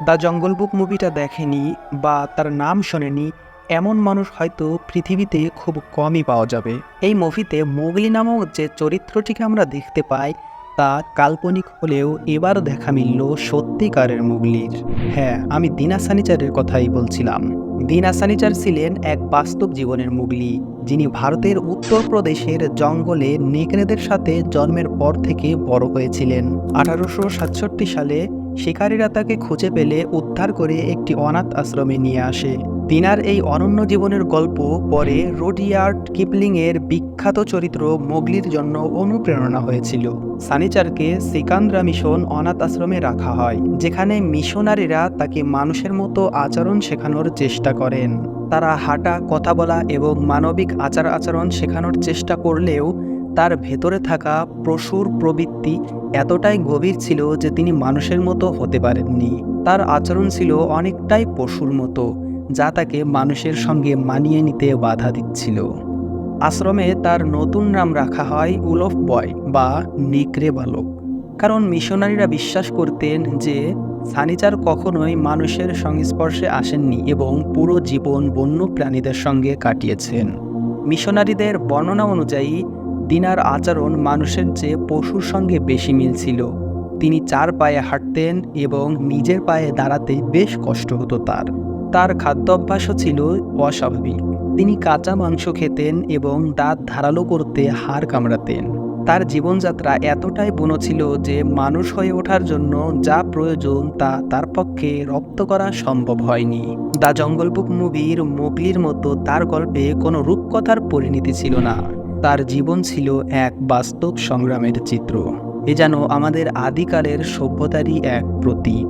The jungle বুক মুভিটা দেখেনি বা তার নাম শোনেনি এমন মানুষ হয়তো পৃথিবীতে খুব কমই পাওয়া যাবে। এই মুভিতে মোগলি নামক যে চরিত্রটিকে আমরা দেখতে পাই তা কাল্পনিক হলেও এবার দেখা মিলল সত্যিকারের মোগলির। হ্যাঁ, আমি দিনা সানিচারের কথাই বলছিলাম। দিনা সানিচার ছিলেন এক বাস্তব জীবনের মোগলি, যিনি ভারতের উত্তরপ্রদেশের জঙ্গলে নেকড়েদের সাথে জন্মের পর থেকে বড় হয়েছিলেন। 1867 সালে শিকারীরা তাকে খুঁজে পেলে উদ্ধার করে একটি অনাথ আশ্রমে নিয়ে আসে। দিনার এই অনন্য জীবনের গল্প পরে রুডিয়ার্ড কিপলিংয়ের বিখ্যাত চরিত্র মোগলির জন্য অনুপ্রেরণা হয়েছিল। সানিচারকে সিকান্দ্রা মিশন অনাথ আশ্রমে রাখা হয়, যেখানে মিশনারিরা তাকে মানুষের মতো আচরণ শেখানোর চেষ্টা করেন। তারা হাঁটা, কথা বলা এবং মানবিক আচার আচরণ শেখানোর চেষ্টা করলেও তার ভেতরে থাকা পশুর প্রবৃত্তি এতটাই গভীর ছিল যে তিনি মানুষের মতো হতে পারেননি। তার আচরণ ছিল অনেকটাই পশুর মতো, যা তাকে মানুষের সঙ্গে মানিয়ে নিতে বাধা দিচ্ছিল। আশ্রমে তার নতুন নাম রাখা হয় উলফ বয় বা নেকড়ে বালক, কারণ মিশনারিরা বিশ্বাস করতেন যে সানিচার কখনোই মানুষের সংস্পর্শে আসেননি এবং পুরো জীবন বন্য প্রাণীদের সঙ্গে কাটিয়েছেন। মিশনারিদের বর্ণনা অনুযায়ী দিনার আচরণ মানুষের চেয়ে পশুর সঙ্গে বেশি মিল ছিল। তিনি 4 পায়ে হাঁটতেন এবং নিজের পায়ে দাঁড়াতে বেশ কষ্ট হতো তার খাদ্যাভ্যাসও ছিল অস্বাভাবিক। তিনি কাঁচা মাংস খেতেন এবং দাঁত ধারালো করতে হাড় কামড়াতেন। তার জীবনযাত্রা এতটাই বুনো ছিল যে মানুষ হয়ে ওঠার জন্য যা প্রয়োজন তা তার পক্ষে রপ্ত করা সম্ভব হয়নি। দ্য জঙ্গল বুক মুভির মোগলির মতো তার গল্পে কোনো রূপকথার পরিণতি ছিল না। তার জীবন ছিল এক বাস্তব সংগ্রামের চিত্র। এ যেন আমাদের আদিকালের সভ্যতারই এক প্রতীক।